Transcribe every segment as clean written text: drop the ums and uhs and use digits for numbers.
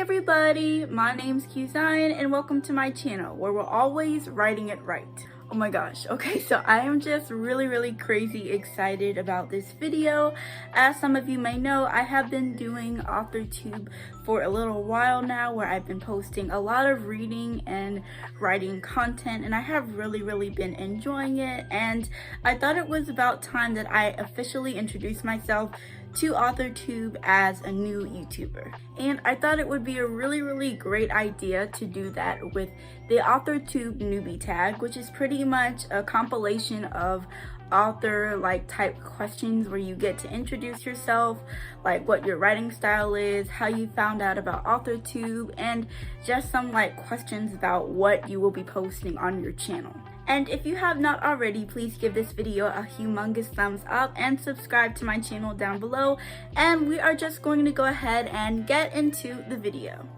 everybody, my name's Q Zion and welcome to my channel where we're always writing it right. Oh my gosh, okay, so I am just really crazy excited about this video. As some of you may know, I have been doing AuthorTube for a little while now where I've been posting a lot of reading and writing content, and I have really been enjoying it, and I thought it was about time that I officially introduced myself to AuthorTube as a new YouTuber. And I thought it would be a really great idea to do that with the AuthorTube newbie tag, which is pretty much a compilation of author type questions where you get to introduce yourself, like what your writing style is, how you found out about AuthorTube, and just some questions about what you will be posting on your channel. And if you have not already, please give this video a humongous thumbs up and subscribe to my channel down below. And we are just going to go ahead and get into the video.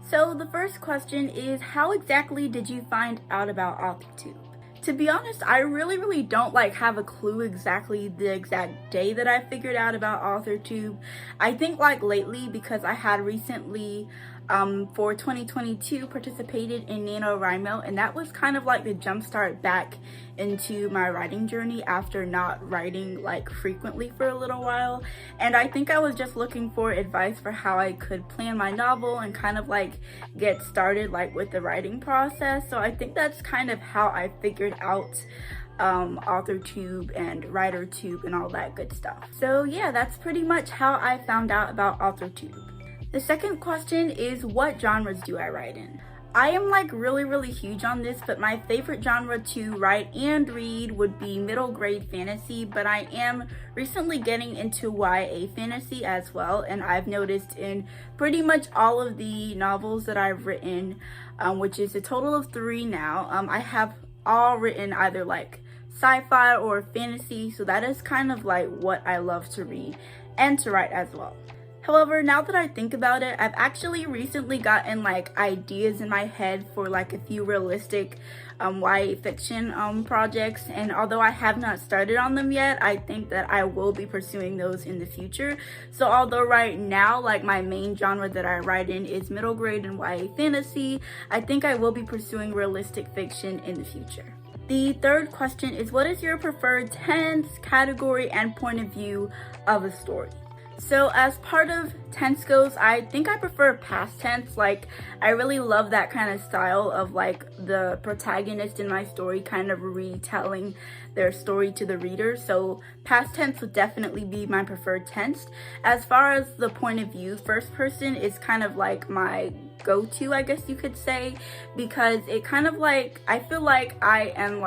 So the first question is, how exactly did you find out about AuthorTube? To be honest, I really don't have a clue exactly the exact day that I figured out about AuthorTube. I think lately, because I had recently for 2022 participated in NaNoWriMo, and that was kind of the jumpstart back into my writing journey after not writing frequently for a little while. And I think I was just looking for advice for how I could plan my novel and kind of get started with the writing process. So I think that's kind of how I figured out AuthorTube and WriterTube and all that good stuff. So yeah, that's pretty much how I found out about AuthorTube. The second question is, what genres do I write in? I am really huge on this, but my favorite genre to write and read would be middle grade fantasy, but I am recently getting into YA fantasy as well, and I've noticed in pretty much all of the novels that I've written, which is a total of 3 now, I have all written either sci-fi or fantasy, so that is kind of what I love to read and to write as well. However, now that I think about it, I've actually recently gotten ideas in my head for a few realistic YA fiction projects, and although I have not started on them yet, I think that I will be pursuing those in the future. So although right now my main genre that I write in is middle grade and YA fantasy, I think I will be pursuing realistic fiction in the future. The third question is, what is your preferred tense, category, and point of view of a story? So as part of tense goes, I think I prefer past tense. I really love that kind of style of the protagonist in my story kind of retelling their story to the reader. So past tense would definitely be my preferred tense. As far as the point of view, first person is kind of my go-to, I guess you could say, because it kind of I feel I am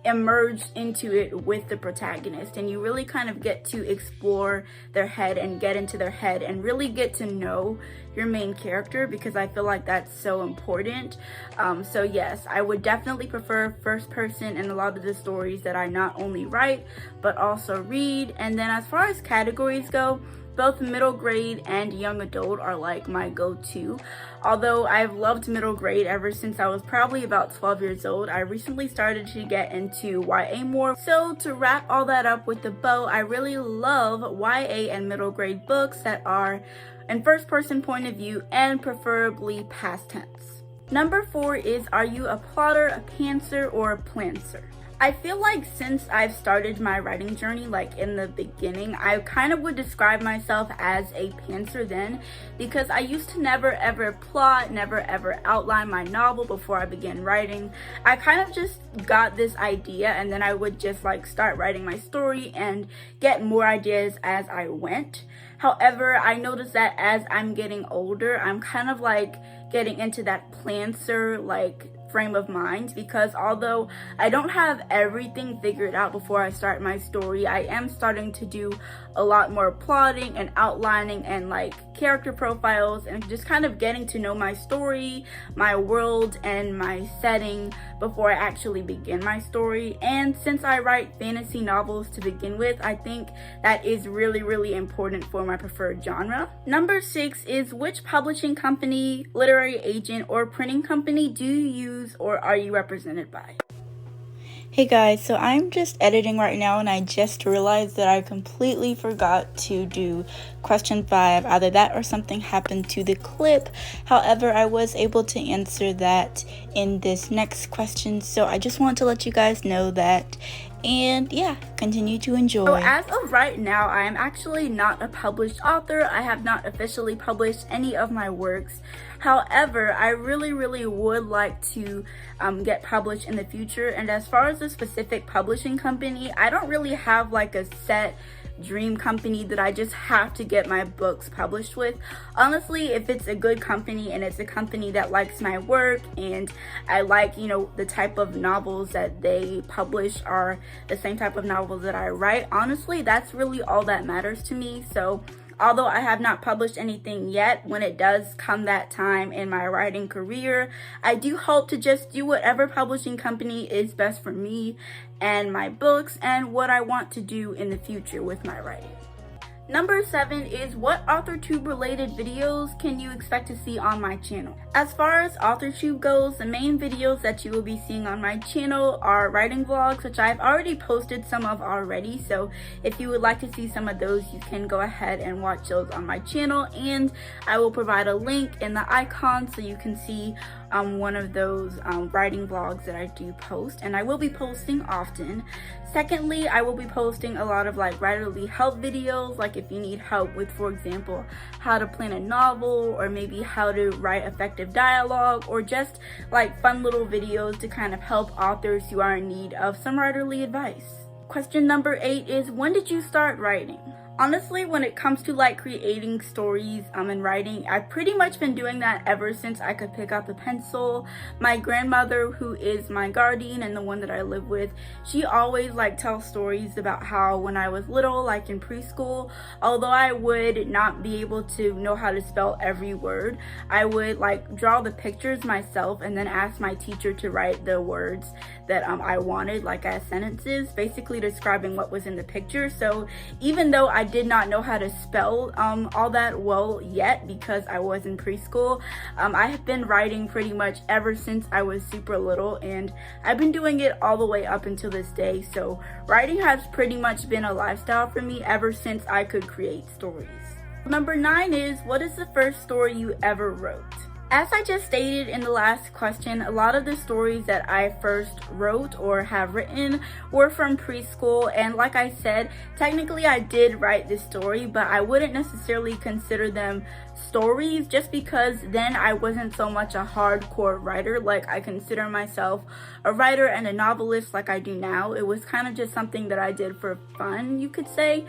immersed into it with the protagonist, and you really kind of get to explore their head and get into their head and really get to know your main character, because I feel that's so important. So yes, I would definitely prefer first person in a lot of the stories that I not only write but also read. And then as far as categories go, both middle grade and young adult are my go-to. Although I've loved middle grade ever since I was probably about 12 years old, I recently started to get into YA more. So to wrap all that up with a bow, I really love YA and middle grade books that are in first person point of view and preferably past tense. Number 4 is, are you a plotter, a pantser, or a plancer? I feel since I've started my writing journey in the beginning, I kind of would describe myself as a pantser then, because I used to never ever plot, never ever outline my novel before I began writing. I kind of just got this idea and then I would just start writing my story and get more ideas as I went. However, I noticed that as I'm getting older, I'm kind of getting into that plancer frame of mind, because although I don't have everything figured out before I start my story, I am starting to do a lot more plotting and outlining and character profiles and just kind of getting to know my story, my world, and my setting before I actually begin my story. And since I write fantasy novels to begin with, I think that is really important for my preferred genre. Number 6 is, which publishing company, literary agent, or printing company do you use or are you represented by? Hey guys, so I'm just editing right now and I just realized that I completely forgot to do question 5. Either that or something happened to the clip. However, I was able to answer that in this next question, so I just want to let you guys know that. And yeah, continue to enjoy. So as of right now, I am actually not a published author. I have not officially published any of my works. However, I really would like to get published in the future. And as far as a specific publishing company, I don't really have like a set dream company that I just have to get my books published with. Honestly, if it's a good company and it's a company that likes my work and I like, the type of novels that they publish are the same type of novels that I write, honestly, that's really all that matters to me. So although I have not published anything yet, when it does come that time in my writing career, I do hope to just do whatever publishing company is best for me and my books and what I want to do in the future with my writing. Number 7 is, what AuthorTube related videos can you expect to see on my channel? As far as AuthorTube goes, the main videos that you will be seeing on my channel are writing vlogs, which I've already posted some of already. So if you would like to see some of those, you can go ahead and watch those on my channel, and I will provide a link in the icon so you can see one of those writing vlogs that I do post, and I will be posting often. Secondly, I will be posting a lot of like writerly help videos, like if you need help with, for example, how to plan a novel, or maybe how to write effective dialogue, or just like fun little videos to kind of help authors who are in need of some writerly advice. Question number 8 is, when did you start writing? Honestly, when it comes to like creating stories and writing, I've pretty much been doing that ever since I could pick up a pencil. My grandmother, who is my guardian and the one that I live with, she always like tells stories about how when I was little, like in preschool, although I would not be able to know how to spell every word, I would like draw the pictures myself and then ask my teacher to write the words that I wanted, like as sentences, basically describing what was in the picture. So even though I did not know how to spell all that well yet, because I was in preschool, I have been writing pretty much ever since I was super little, and I've been doing it all the way up until this day. So writing has pretty much been a lifestyle for me ever since I could create stories. Number 9 is, what is the first story you ever wrote? As I just stated in the last question, a lot of the stories that I first wrote or have written were from preschool, and like I said, technically I did write this story, but I wouldn't necessarily consider them stories just because then I wasn't so much a hardcore writer. Like, I consider myself a writer and a novelist like I do now. It was kind of just something that I did for fun, you could say.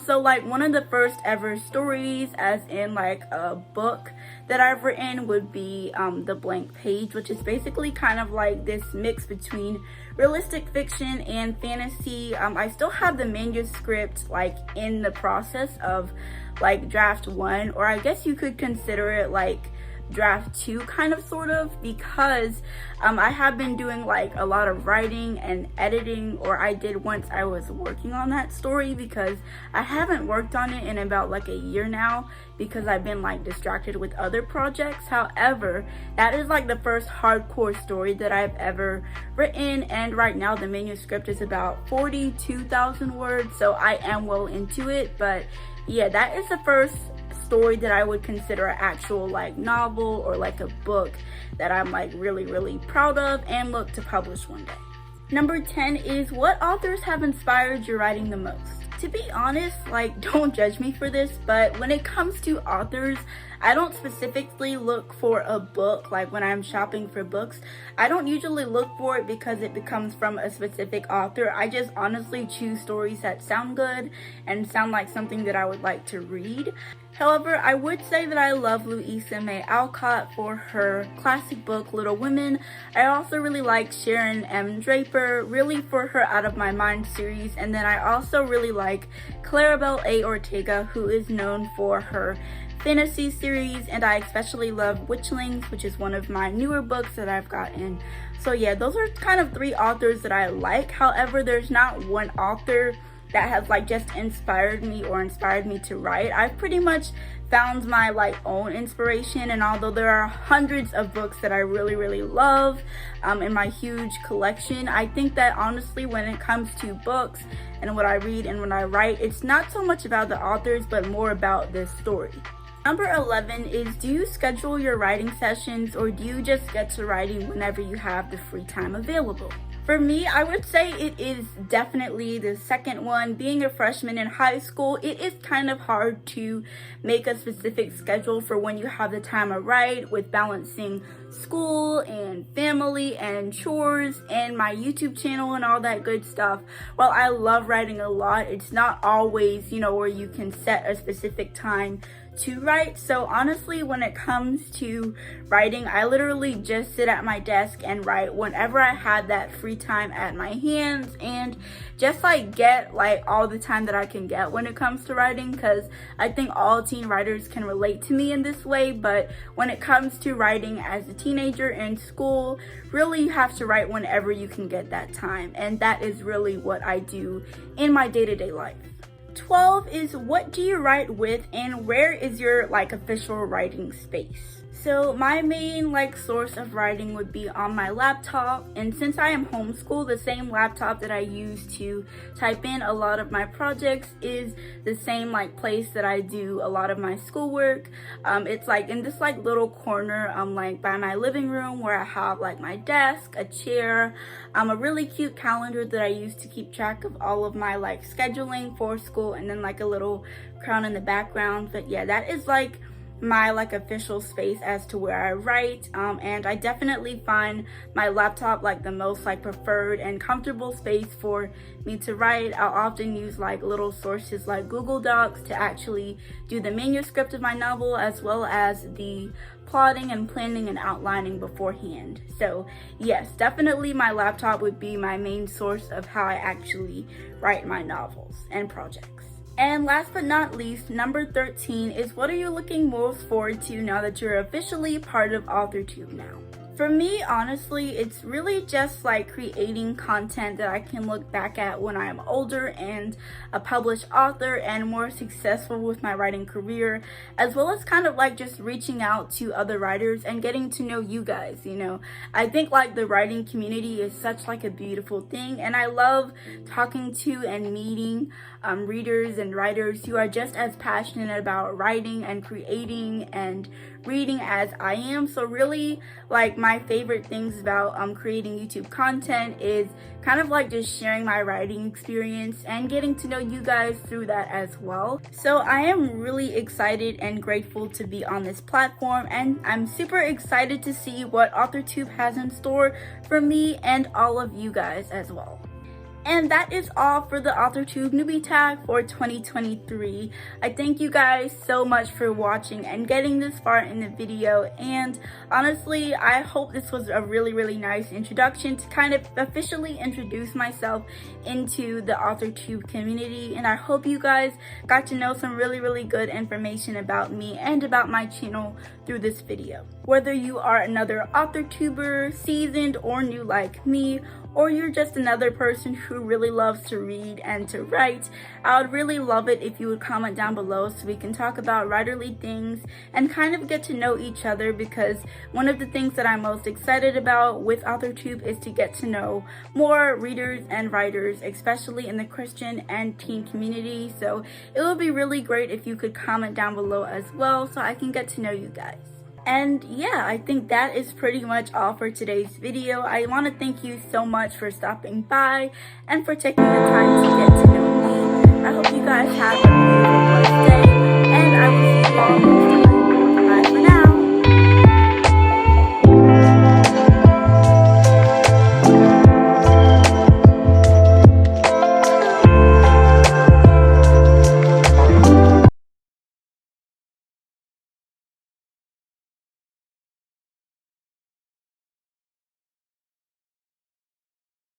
So like one of the first ever stories, as in like a book that I've written, would be The Blank Page, which is basically kind of like this mix between realistic fiction and fantasy. I still have the manuscript like in the process of like draft 1, or I guess you could consider it like draft 2 kind of, sort of, because I have been doing like a lot of writing and editing, or I did once I was working on that story, because I haven't worked on it in about like a year now because I've been like distracted with other projects. However, that is like the first hardcore story that I've ever written, and right now the manuscript is about 42,000 words, so I am well into it. But yeah, that is the first story that I would consider an actual like novel or like a book that I'm like really proud of and look to publish one day. Number 10 is, what authors have inspired your writing the most? To be honest, like, don't judge me for this, but when it comes to authors, I don't specifically look for a book. Like when I'm shopping for books, I don't usually look for it because it becomes from a specific author. I just honestly choose stories that sound good and sound like something that I would like to read. However, I would say that I love Louisa May Alcott for her classic book, Little Women. I also really like Sharon M. Draper, really for her Out of My Mind series. And then I also really like Claribel A. Ortega, who is known for her fantasy series, and I especially love Witchlings, which is one of my newer books that I've gotten. So yeah, those are kind of 3 authors that I like. However, there's not one author that has like just inspired me or inspired me to write. I've pretty much found my like own inspiration. And although there are hundreds of books that I really love in my huge collection, I think that honestly when it comes to books and what I read and when I write, it's not so much about the authors but more about the story. Number 11 is, do you schedule your writing sessions or do you just get to writing whenever you have the free time available? For me, I would say it is definitely the second one. Being a freshman in high school, it is kind of hard to make a specific schedule for when you have the time to write, with balancing school and family and chores and my YouTube channel and all that good stuff. While I love writing a lot, it's not always, where you can set a specific time to write. So honestly, when it comes to writing, I literally just sit at my desk and write whenever I have that free time at my hands, and just like get like all the time that I can get when it comes to writing, because I think all teen writers can relate to me in this way. But when it comes to writing as a teenager in school, really you have to write whenever you can get that time, and that is really what I do in my day-to-day life. 12 is, what do you write with and where is your like official writing space? So my main source of writing would be on my laptop, and since I am homeschooled, the same laptop that I use to type in a lot of my projects is the same place that I do a lot of my schoolwork. It's in this little corner by my living room, where I have my desk, a chair, a really cute calendar that I use to keep track of all of my scheduling for school, and then a little crown in the background. But yeah, that is my official space as to where I write, and I definitely find my laptop the most preferred and comfortable space for me to write. I'll often use little sources like Google Docs to actually do the manuscript of my novel, as well as the plotting and planning and outlining beforehand. So yes, definitely my laptop would be my main source of how I actually write my novels and projects. And last but not least, number 13 is, what are you looking most forward to now that you're officially part of AuthorTube now? For me, honestly, it's really just creating content that I can look back at when I am older and a published author and more successful with my writing career, as well as kind of just reaching out to other writers and getting to know you guys. I think the writing community is such a beautiful thing, and I love talking to and meeting readers and writers who are just as passionate about writing and creating and reading as I am. So really my favorite things about creating YouTube content is kind of just sharing my writing experience and getting to know you guys through that as well. So I am really excited and grateful to be on this platform, and I'm super excited to see what AuthorTube has in store for me and all of you guys as well. And that is all for the AuthorTube newbie tag for 2023. I thank you guys so much for watching and getting this far in the video. And honestly, I hope this was a really nice introduction to kind of officially introduce myself into the AuthorTube community. And I hope you guys got to know some really good information about me and about my channel through this video. Whether you are another AuthorTuber, seasoned or new like me, or you're just another person who really loves to read and to write, I would really love it if you would comment down below so we can talk about writerly things and kind of get to know each other, because one of the things that I'm most excited about with AuthorTube is to get to know more readers and writers, especially in the Christian and teen community. So it would be really great if you could comment down below as well so I can get to know you guys. And yeah, I think that is pretty much all for today's video. I want to thank you so much for stopping by and for taking the time to get to know me. I hope you guys have a beautiful, blessed day, and I will see you all